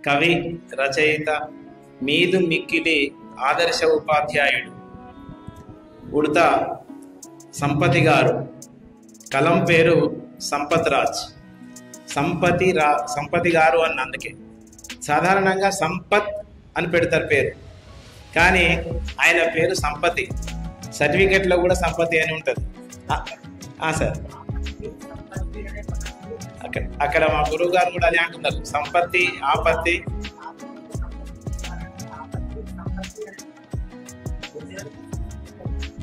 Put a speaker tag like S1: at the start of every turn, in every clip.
S1: కవి, రచయిత, మీదు మిక్కిలి ఆదర్శ ఉపాధ్యాయుడు ఉడతా సంపతి గారు. కలం పేరు సంపత్ రాజ్. సంపతి గారు అన్నందుకే సాధారణంగా సంపత్ అని పెడతారు పేరు, కానీ ఆయన పేరు సంపతి. సర్టిఫికెట్లో కూడా సంపతి అని ఉంటుంది. సార్ అక్కడ మా గురువు గారు కూడా అదే అంటున్నారు, సంపత్తి ఆపత్తి.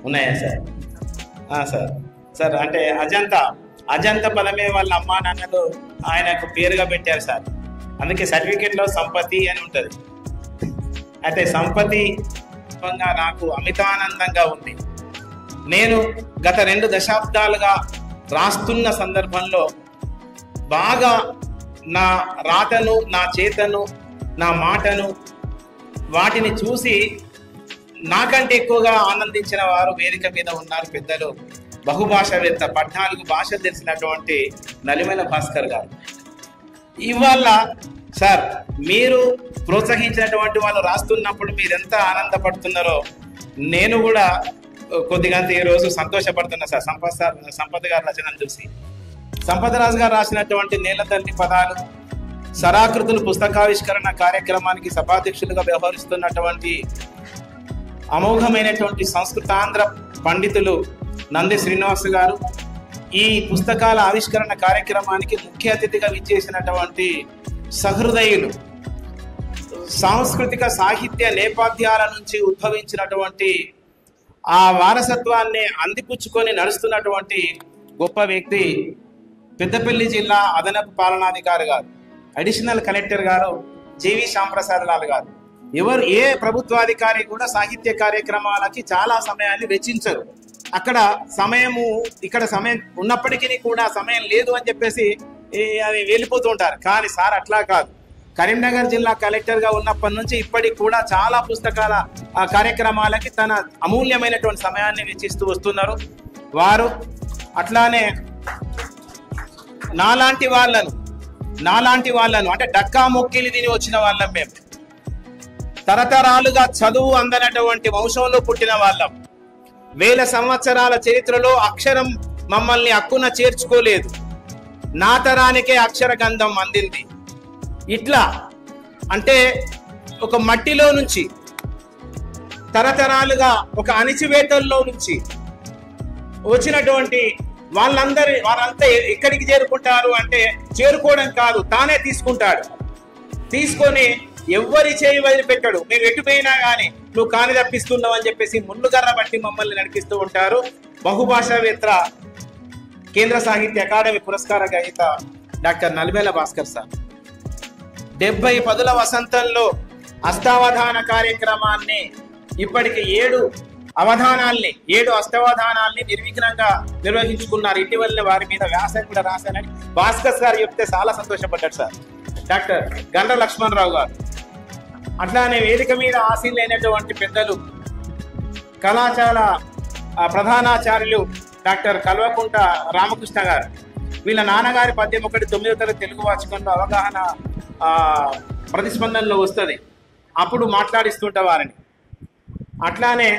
S1: ఉన్నాయా సార్? సార్ సార్ అంటే అజంత పదమే వాళ్ళ అమ్మా నాన్నలు ఆయనకు పేరుగా పెట్టారు సార్. అందుకే సర్టిఫికెట్లో సంపత్తి అని ఉంటుంది. అయితే సంపత్తి నాకు అమితానందంగా ఉంది. నేను గత 2 దశాబ్దాలుగా రాస్తున్న సందర్భంలో బాగా నా రాతను, నా చేతను, నా మాటను వాటిని చూసి నాకంటే ఎక్కువగా ఆనందించిన వారు వేదిక మీద ఉన్నారు. పెద్దలు, బహుభాషావేత్త, 14 భాషలు తెలిసినటువంటి నలిమేల భాస్కర్ గారు. ఇవాళ సార్ మీరు ప్రోత్సహించినటువంటి వాళ్ళు రాస్తున్నప్పుడు మీరు ఎంత ఆనందపడుతున్నారో నేను కూడా కొద్దిగా ఈరోజు సంతోషపడుతున్నా సార్. సంపత్ గారు రచనను చూసి. సంపత్ రాజు గారు రాసినటువంటి నేల తల్లి పదాలు, సరాకృతులు పుస్తకావిష్కరణ కార్యక్రమానికి సభాధ్యక్షులుగా వ్యవహరిస్తున్నటువంటి అమోఘమైనటువంటి సంస్కృతాంధ్ర పండితులు నంది శ్రీనివాస్ గారు, ఈ పుస్తకాల ఆవిష్కరణ కార్యక్రమానికి ముఖ్య అతిథిగా విచ్చేసినటువంటి సహృదయులు, సాంస్కృతిక సాహిత్య నేపథ్యాల నుంచి ఉద్భవించినటువంటి ఆ వారసత్వాన్ని అందిపుచ్చుకొని నడుస్తున్నటువంటి గొప్ప వ్యక్తి పెద్దపల్లి జిల్లా అదనపు పాలనాధికారి గారు, అడిషనల్ కలెక్టర్ గారు జీవి శ్యాంప్రసాద్ లాల్ గారు. ఏ ప్రభుత్వాధికారి కూడా సాహిత్య కార్యక్రమాలకి చాలా సమయాన్ని వెచ్చించరు. ఇక్కడ సమయం ఉన్నప్పటికీ కూడా సమయం లేదు అని చెప్పేసి అది వెళ్ళిపోతూ ఉంటారు. కానీ సార్ అట్లా కాదు. కరీంనగర్ జిల్లా కలెక్టర్గా ఉన్నప్పటి నుంచి ఇప్పటికి కూడా చాలా పుస్తకాల కార్యక్రమాలకి తన అమూల్యమైనటువంటి సమయాన్ని వెచ్చిస్తూ వస్తున్నారు వారు. అట్లానే నాలాంటి వాళ్ళను అంటే డక్కా మొక్కిలి తిని వచ్చిన వాళ్ళం మేము. తరతరాలుగా చదువు అందనటువంటి వంశంలో పుట్టిన వాళ్ళం. 1000 సంవత్సరాల చరిత్రలో అక్షరం మమ్మల్ని హక్కున చేర్చుకోలేదు. నా తరానికే అక్షర గంధం అందింది. ఇట్లా అంటే ఒక మట్టిలో నుంచి తరతరాలుగా ఒక అణిచివేతల్లో నుంచి వచ్చినటువంటి వారంతా ఎక్కడికి చేరుకుంటారు అంటే చేరుకోవడం కాదు, తానే తీసుకుంటాడు. తీసుకొని ఎవ్వరి చేయి వదిలిపెట్టాడు. మేము ఎటుపోయినా కానీ నువ్వు కాని తప్పిస్తున్నావు అని చెప్పేసి ముళ్ళుగర్ర బట్టి మమ్మల్ని నడిపిస్తూ ఉంటారు. బహుభాషావేత్త, కేంద్ర సాహిత్య అకాడమీ పురస్కార గ్రహీత డాక్టర్ నలిమేల భాస్కర్ సార్. 70 పదుల వసంతంలో అష్టావధాన కార్యక్రమాన్ని ఇప్పటికి 7 అష్టావధానాల్ని నిర్విఘ్నంగా నిర్వహించుకున్నారు. ఇటీవలనే వారి మీద వ్యాసం కూడా రాశానని భాస్కర్ గారు చెప్తే చాలా సంతోషపడ్డాడు సార్. డాక్టర్ గండ్ర లక్ష్మణరావు గారు. అట్లానే వేదిక మీద ఆశీలైనటువంటి పెద్దలు, కళాశాల ప్రధానాచార్యులు డాక్టర్ కల్వకుంట రామకృష్ణ గారు. వీళ్ళ నాన్నగారి పద్యం ఒకటి 9వ తరగతి తెలుగు వాచకంలో అవగాహన ప్రతిస్పందనలో వస్తుంది, అప్పుడు మాట్లాడిస్తుంటే వారిని. అట్లానే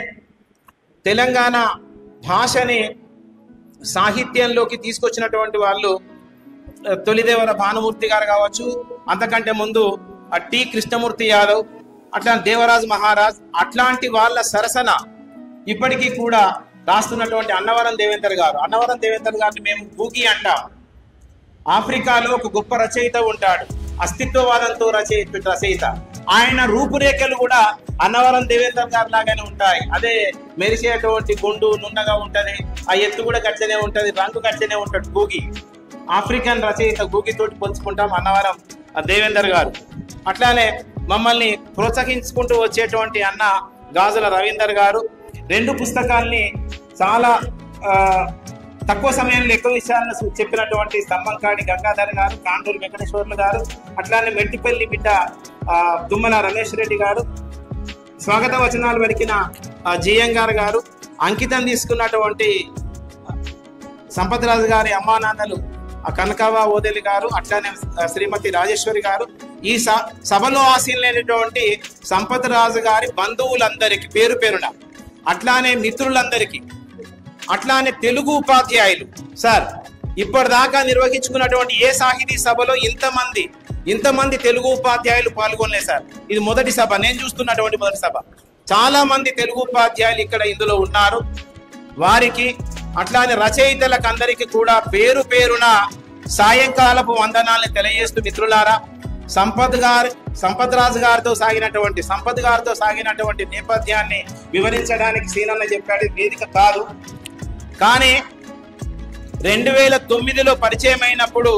S1: తెలంగాణ భాషని సాహిత్యంలోకి తీసుకొచ్చినటువంటి వాళ్ళు తొలిదేవర భానుమూర్తి గారు కావచ్చు, అంతకంటే ముందు టి కృష్ణమూర్తి యాదవ్, అట్లా దేవరాజ్ మహారాజ్, అట్లాంటి వాళ్ళ సరసన ఇప్పటికీ కూడా రాస్తున్నటువంటి అన్నవరం దేవేందర్ గారిని మేము గూగి అంటాం. ఆఫ్రికాలో ఒక గొప్ప రచయిత ఉంటాడు, అస్తిత్వవాదంతో రచయిత. ఆయన రూపురేఖలు కూడా అన్నవరం దేవేందర్ గారి లాగానే ఉంటాయి. అదే మెరిసేటువంటి గుండు నున్నగా ఉంటది, ఆ ఎత్తు కూడా గట్లనే ఉంటది, రంగు గట్లనే ఉంటాడు గూగి. ఆఫ్రికన్ రచయిత గూగితోటి పోల్చుకుంటాం అన్నవరం దేవేందర్ గారు. అట్లానే మమ్మల్ని ప్రోత్సహించుకుంటూ వచ్చేటువంటి అన్న గాజుల రవీందర్ గారు 2 పుస్తకాల్ని చాలా తక్కువ సమయంలో ఎక్కువ విషయాలను చెప్పినటువంటి స్తంభంకాడి గంగాధర్ గారు, కాండూరు వెంకటేశ్వర్లు గారు, అట్లానే మెట్టిపల్లి బిడ్డ తుమ్మల రమేష్ రెడ్డి గారు, స్వాగత వచనాలు పలికిన జిఎంగార్ గారు, అంకితం తీసుకున్నటువంటి సంపత్ రాజు గారి అమ్మానాన్నలు కనకావ ఓదెలి గారు, అట్లానే శ్రీమతి రాజేశ్వరి గారు, ఈ సభలో ఆశీనులైనటువంటి సంపత్ రాజు గారి బంధువులందరికీ పేరు పేరున, అట్లానే మిత్రులందరికీ, అట్లానే తెలుగు ఉపాధ్యాయులు సార్, ఇప్పటిదాకా నిర్వహించుకున్నటువంటి ఏ సాహితీ సభలో ఇంతమంది తెలుగు ఉపాధ్యాయులు పాల్గొనలేదు సార్. ఇది మొదటి సభ, నేను చూస్తున్నటువంటి మొదటి సభ. చాలా మంది తెలుగు ఉపాధ్యాయులు ఇక్కడ ఇందులో ఉన్నారు. వారికి అట్లానే రచయితలకు అందరికీ కూడా పేరు పేరున సాయంకాలపు వందనాలను తెలియజేస్తూ, మిత్రులారా, సంపత్ గారితో సాగినటువంటి నేపథ్యాన్ని వివరించడానికి సీనన్న చెప్పాడు, వేదిక కాదు. కానీ 2009లో పరిచయం అయినప్పుడు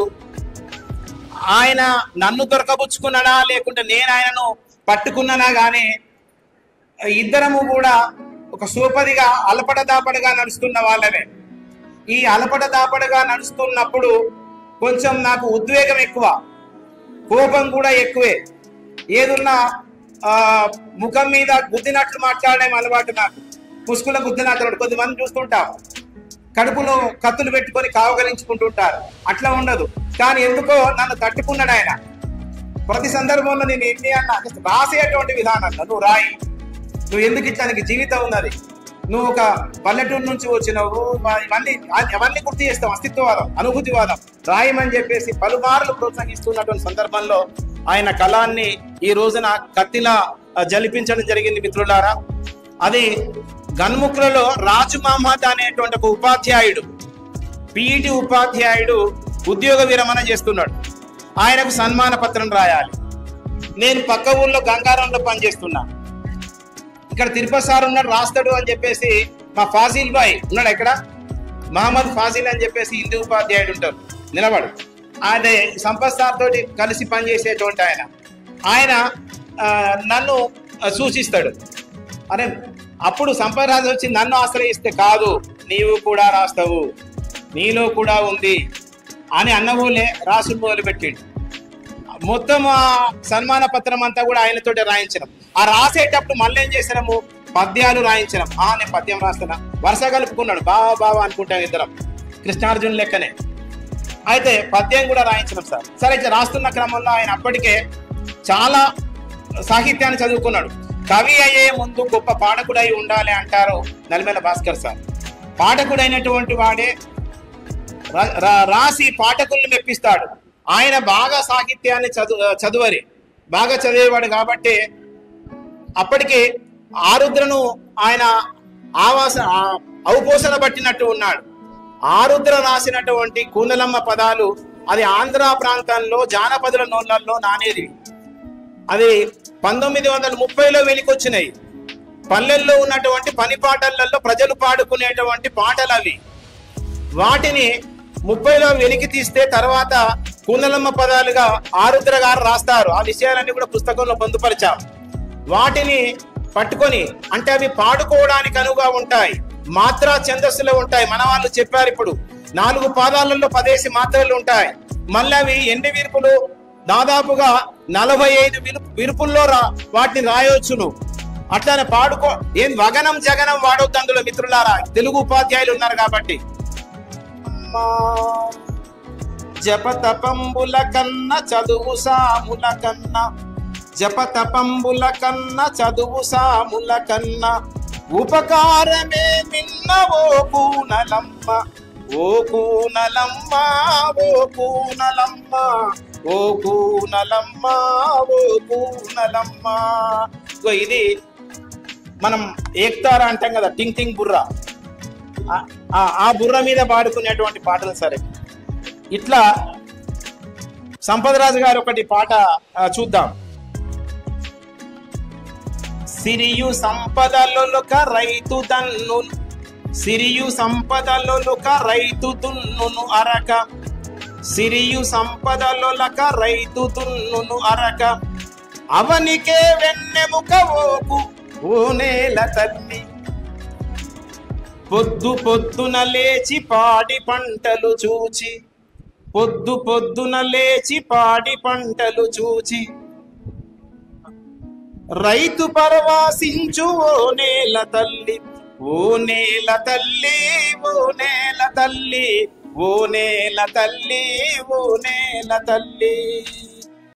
S1: ఆయన నన్ను దొరకబుచ్చుకున్నాడా లేకుంటే నేను ఆయనను పట్టుకున్నానా కానీ ఇద్దరము కూడా ఒక సూపదిగా అలపడదాపడగా నడుస్తున్న వాళ్ళమే. ఈ అలపడదాపడగా నడుస్తున్నప్పుడు కొంచెం నాకు ఉద్వేగం ఎక్కువ, కోపం కూడా ఎక్కువే. ఏదున్నా ముఖం మీద గుద్దినట్లు మాట్లాడే అలవాటు నాకు. పుష్కుల గుద్దినట్లు కొద్దిమంది చూస్తుంటాం, కడుపులో కత్తులు పెట్టుకొని కావగలించుకుంటుంటారు. అట్లా ఉండదు. కానీ ఎందుకో నన్ను తట్టుకున్నాడు ఆయన. ప్రతి సందర్భంలో నేను ఏంటి అన్నా, రాసేటువంటి విధానంలో నువ్వు రాయి, నువ్వు ఎందుకు ఇట్లా, నీకు జీవితం ఉన్నది, నువ్వు ఒక పల్లెటూరు నుంచి వచ్చినావు, అవన్నీ గుర్తు చేస్తావు, అస్తిత్వవాదం, అనుభూతివాదం రాయమని చెప్పేసి పలుమార్లు ప్రోత్సహిస్తున్నటువంటి సందర్భంలో ఆయన కళాన్ని ఈ రోజున కత్తిలా జలిపించడం జరిగింది. మిత్రులారా, అది గన్ముఖ్లలో రాజు మహమ్మద్ అనేటువంటి ఒక ఉపాధ్యాయుడు, పిఈటి ఉపాధ్యాయుడు ఉద్యోగ విరమణ చేస్తున్నాడు. ఆయనకు సన్మాన పత్రం రాయాలి. నేను పక్క ఊళ్ళో గంగారంలో పనిచేస్తున్నా. ఇక్కడ తిరుపతి సార్ ఉన్నాడు, రాస్తాడు అని చెప్పేసి మా ఫాజిల్ బాయ్ ఉన్నాడు, ఎక్కడ మహమ్మద్ ఫాజిల్ అని చెప్పేసి హిందీ ఉపాధ్యాయుడు ఉంటారు, నిలబడు. అదే సంపత్ సార్ తోటి కలిసి పనిచేసేటువంటి ఆయన నన్ను సూచిస్తాడు. అరే అప్పుడు సంపత్ రాజు వచ్చి నన్ను ఆశ్రయిస్తే, కాదు నీవు కూడా రాస్తావు, నీలో కూడా ఉంది అని అన్నవోలే రాసులు మొదలుపెట్టిండు. మొత్తం ఆ సన్మాన పత్రం అంతా కూడా ఆయనతోటి రాయించినాం. ఆ రాసేటప్పుడు మళ్ళీ ఏం చేసినాము, పద్యాలు రాయించినాం. నేను పద్యం రాస్తున్నా, వరుస కలుపుకున్నాడు, బావా అనుకుంటాం ఇద్దరం, కృష్ణార్జున్ లెక్కనే. అయితే పద్యం కూడా రాయించినాం సార్. సరే ఇట్లా రాస్తున్న క్రమంలో ఆయన అప్పటికే చాలా సాహిత్యాన్ని చదువుకున్నాడు. కవి అయ్యే ముందు గొప్ప పాఠకుడై ఉండాలి అంటారు నల్మెల భాస్కర్ సార్. పాఠకుడైనటువంటి వాడే రాసి పాఠకుల్ని మెప్పిస్తాడు. ఆయన బాగా సాహిత్యాన్ని చదువరి బాగా చదివేవాడు కాబట్టి అప్పటికి ఆరుద్రను ఆయన ఔపోసన పట్టినట్టు ఉన్నాడు. ఆరుద్ర రాసినటువంటి కూనలమ్మ పదాలు అది ఆంధ్ర ప్రాంతంలో జానపదుల నోళ్లలో నానేది. అది 1930లో వెలికొచ్చినాయి. పల్లెల్లో ఉన్నటువంటి పని పాటలలో ప్రజలు పాడుకునేటువంటి పాటలు అవి. వాటిని 30లో వెలికి తీస్తే తర్వాత కూనలమ్మ పదాలుగా ఆరుద్ర గారు రాస్తారు. ఆ విషయాలన్నీ కూడా పుస్తకంలో పొందుపరిచాం. వాటిని పట్టుకొని, అంటే అవి పాడుకోవడానికి అనువుగా ఉంటాయి, మాత్రా ఛందస్సులో ఉంటాయి. మన వాళ్ళు చెప్పారు, ఇప్పుడు 4 పాదాలలో 10 మాత్రలు ఉంటాయి. మళ్ళీ అవి ఎండి విరుపులు దాదాపుగా 45 విరుపుల్లో వాటిని రాయొచ్చును. అట్లానే పాడుకో, ఏం వగనం జగనం వాడొద్దు అందులో మిత్రులారా, తెలుగు ఉపాధ్యాయులు ఉన్నారు కాబట్టి. జపతపంబుల కన్న చదువు సాముల కన్న, జపతపంబుల కన్న చదువు సాముల కన్న, ఉపకారమే మిన్న ఓ కూనలమ్మ, ఓ కూనలమ్మ, ఓ కూనలమ్మ, ఓ కూనలమ్మ, ఓ కూనలమ్మ. ఇది మనం ఏక్తారా అంటాం కదా, టింగ్ టింగ్ బుర్రా, ఆ బుర్ర మీద పాడుకునేటువంటి పాటలు. సరే, ఇట్లా సంపత్ రాజు గారు ఒకటి పాట చూద్దాం. సిరియు సంపదలొక రైతు దన్ను, సిరియు సంపదలొక రైతు దున్నును అరక, సిరియు సంపదలొక రైతు దున్నును అరక, అవనికే వెన్నెముక ఓకు ఓ నేల తల్లి, పొద్దు పొద్దున లేచి పాడి పంటలు చూచి, పొద్దు పొద్దున లేచి పాడి పంటలు చూచి, రైతు పరవాసించు ఓ నేల తల్లి, ఓ నేల తల్లి, ఓ నేల తల్లి, ఓ నేల తల్లి, ఓ నేల తల్లి.